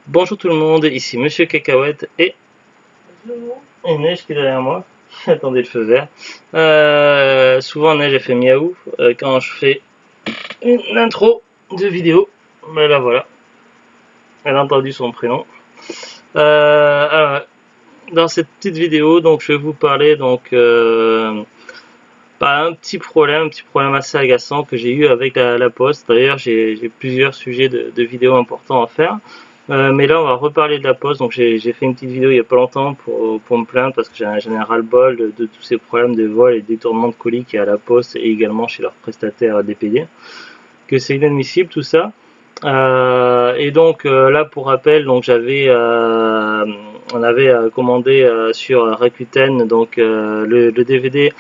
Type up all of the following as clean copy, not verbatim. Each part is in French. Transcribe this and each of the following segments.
Bonjour tout le monde, ici Monsieur Cacahuète et Neige qui est derrière moi. Attendez le feu vert. Souvent Neige elle fait miaou quand je fais une intro de vidéo. Mais là voilà, elle a entendu son prénom. Alors, dans cette petite vidéo, donc je vais vous parler un petit problème assez agaçant que j'ai eu avec la Poste. D'ailleurs, j'ai plusieurs sujets de vidéos importants à faire. Mais là, on va reparler de la Poste. Donc, j'ai fait une petite vidéo il y a pas longtemps pour me plaindre parce que j'en ai ras-le-bol de tous ces problèmes de vol et de détournement de colis qu'il y a à la Poste et également chez leurs prestataires DPD. Que c'est inadmissible tout ça. Et donc là, pour rappel, donc on avait commandé sur Rakuten donc le DVD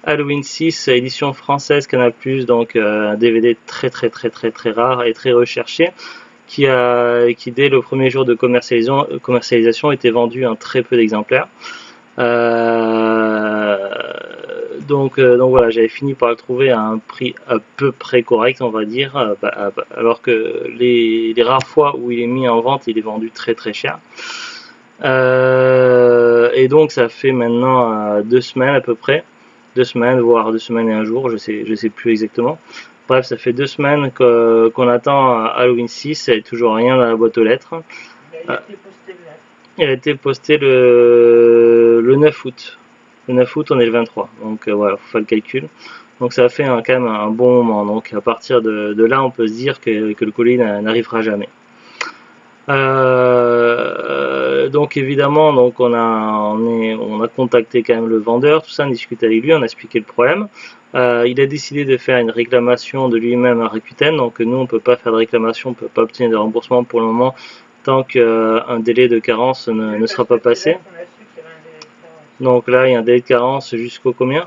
Halloween 6 édition française Canal+, donc un DVD très rare et très recherché qui dès le premier jour de commercialisation était vendu en très peu d'exemplaires. Donc voilà, j'avais fini par le trouver à un prix à peu près correct, on va dire, alors que les rares fois où il est mis en vente, il est vendu très cher. Et donc ça fait maintenant 2 semaines à peu près, 2 semaines, voire 2 semaines et un jour, je sais plus exactement. Bref, ça fait 2 semaines qu'on attend Halloween 6, il n'y a toujours rien dans la boîte aux lettres. Il a été posté le 9 août. Le 9 août, on est le 23. Donc voilà, faut faire le calcul. Donc ça a fait quand même un bon moment. Donc à partir de là, on peut se dire que le colis n'arrivera jamais. Donc évidemment, donc on a contacté quand même le vendeur, tout ça, on a discuté avec lui, on a expliqué le problème. Il a décidé de faire une réclamation de lui-même à Rakuten, donc nous on peut pas faire de réclamation, on peut pas obtenir de remboursement pour le moment tant qu'un délai de carence ne sera pas passé. Donc là il y a un délai de carence jusqu'au combien?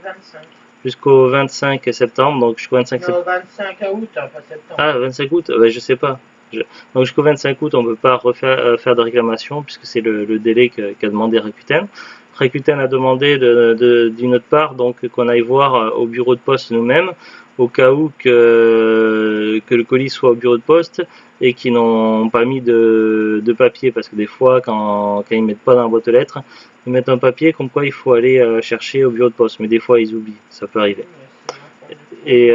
25. Jusqu'au 25 septembre, donc jusqu'au 25 septembre. Non, 25 août, pas septembre. Ah, 25 août, je sais pas. Donc jusqu'au 25 août, on ne peut pas faire de réclamation puisque c'est le délai qu'a demandé Rakuten. Rakuten a demandé d'une autre part donc qu'on aille voir au bureau de poste nous-mêmes au cas où que le colis soit au bureau de poste et qu'ils n'ont pas mis de papier parce que des fois quand ils mettent pas dans la boîte aux lettres, ils mettent un papier comme quoi il faut aller chercher au bureau de poste, mais des fois ils oublient, ça peut arriver. Et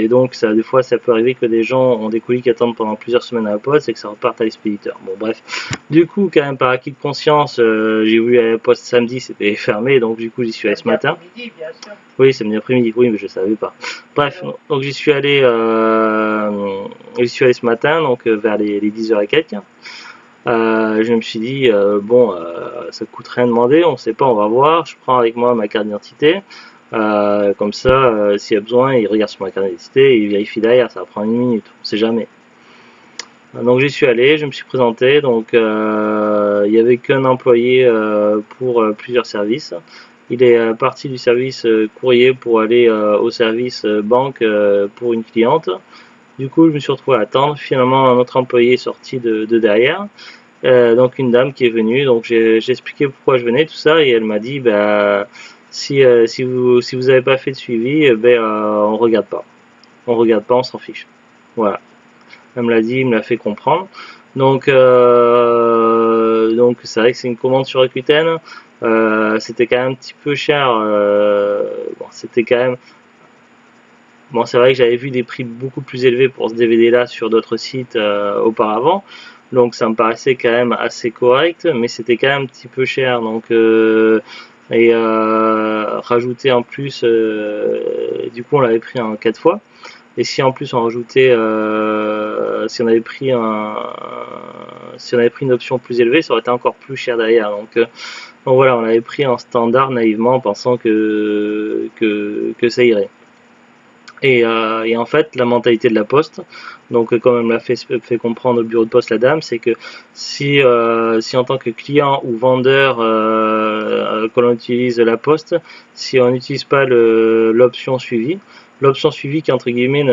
donc des fois ça peut arriver que des gens ont des colis qui attendent pendant plusieurs semaines à la poste et que ça reparte à l'expéditeur. Bon bref, du coup quand même par acquis de conscience, j'ai voulu aller à la poste samedi, c'était fermé, donc du coup j'y suis allé ce matin. Oui, samedi après-midi, oui, mais je savais pas. Bref, donc j'y suis allé ce matin, donc vers les 10h et quelques. Je me suis dit ça coûte rien de demander, on sait pas, on va voir. Je prends avec moi ma carte d'identité. Comme ça, s'il y a besoin, il regarde sur ma carte d'identité et il vérifie derrière, ça va prendre une minute, on sait jamais. Donc j'y suis allé, je me suis présenté, donc il n'y avait qu'un employé pour plusieurs services. Il est parti du service courrier pour aller au service banque pour une cliente. Du coup, je me suis retrouvé à attendre. Finalement, un autre employé est sorti de derrière. Donc une dame qui est venue, donc j'ai expliqué pourquoi je venais, tout ça, et elle m'a dit si vous avez pas fait de suivi, on regarde pas, on s'en fiche. Voilà, elle me l'a dit, elle me l'a fait comprendre. Donc c'est vrai que c'est une commande sur Rakuten. C'était quand même un petit peu cher. C'était quand même c'est vrai que j'avais vu des prix beaucoup plus élevés pour ce DVD là sur d'autres sites auparavant. Donc ça me paraissait quand même assez correct, mais c'était quand même un petit peu cher. Donc rajouter en plus, du coup on l'avait pris en 4 fois. Et si en plus on rajoutait, si on avait pris une option plus élevée, ça aurait été encore plus cher derrière. Donc voilà, on l'avait pris en standard naïvement en pensant que ça irait. Et en fait, la mentalité de la poste, donc comme elle me l'a fait comprendre au bureau de poste la dame, c'est que si en tant que client ou vendeur quand on utilise la poste, si on n'utilise pas l'option suivie qui entre guillemets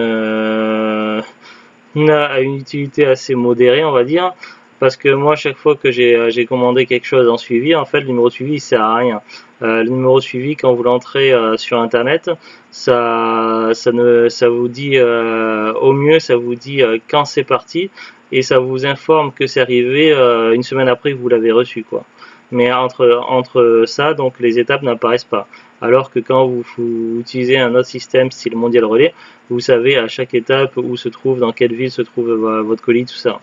n'a une utilité assez modérée, on va dire, parce que moi chaque fois que j'ai commandé quelque chose en suivi, en fait le numéro de suivi il sert à rien. Le numéro de suivi quand vous l'entrez sur internet, ça vous dit au mieux ça vous dit quand c'est parti, et ça vous informe que c'est arrivé une semaine après que vous l'avez reçu, quoi. Mais entre ça, donc les étapes n'apparaissent pas. Alors que quand vous utilisez un autre système style Mondial Relay, vous savez à chaque étape où se trouve, dans quelle ville se trouve votre colis, tout ça.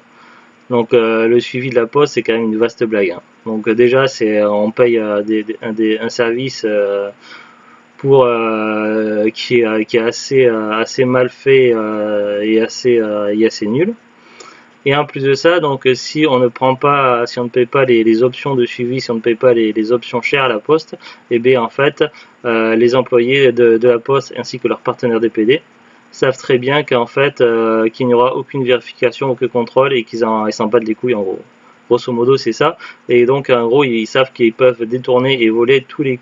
Donc le suivi de la poste, c'est quand même une vaste blague, hein. Donc déjà, on paye un service pour qui est assez mal fait et assez nul. Et en plus de ça, donc si on ne paye pas les options de suivi, si on ne paye pas les options chères à la poste, et bien en fait les employés de la poste ainsi que leurs partenaires DPD savent très bien qu'en fait qu'il n'y aura aucune vérification, aucun contrôle et qu'ils s'en battent les couilles en gros. Grosso modo c'est ça, et donc en gros ils savent qu'ils peuvent détourner et voler tous les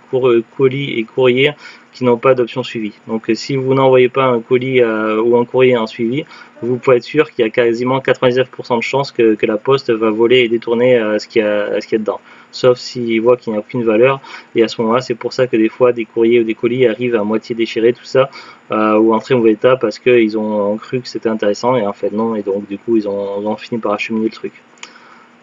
colis et courriers qui n'ont pas d'option suivi. Donc si vous n'envoyez pas un colis ou un courrier en suivi, vous pouvez être sûr qu'il y a quasiment 99% de chances que la poste va voler et détourner ce qu'il y a dedans. Sauf s'ils voient qu'il n'y a aucune valeur, et à ce moment-là, c'est pour ça que des fois des courriers ou des colis arrivent à moitié déchirés, tout ça, ou en très mauvais état parce qu'ils ont cru que c'était intéressant et en fait non, et donc du coup ils ont fini par acheminer le truc.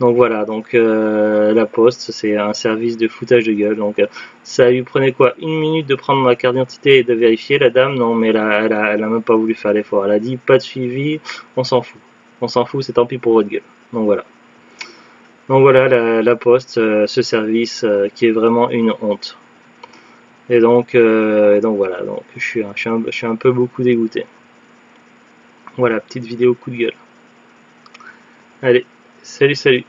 Donc voilà, donc la poste, c'est un service de foutage de gueule. Donc ça lui prenait quoi, 1 minute de prendre ma carte d'identité et de vérifier, la dame? Non, mais elle a même pas voulu faire l'effort. Elle a dit pas de suivi, on s'en fout. On s'en fout, c'est tant pis pour votre gueule. Donc voilà. Donc voilà la poste, ce service qui est vraiment une honte. Et donc voilà, donc je suis un peu beaucoup dégoûté. Voilà, petite vidéo coup de gueule. Allez, salut.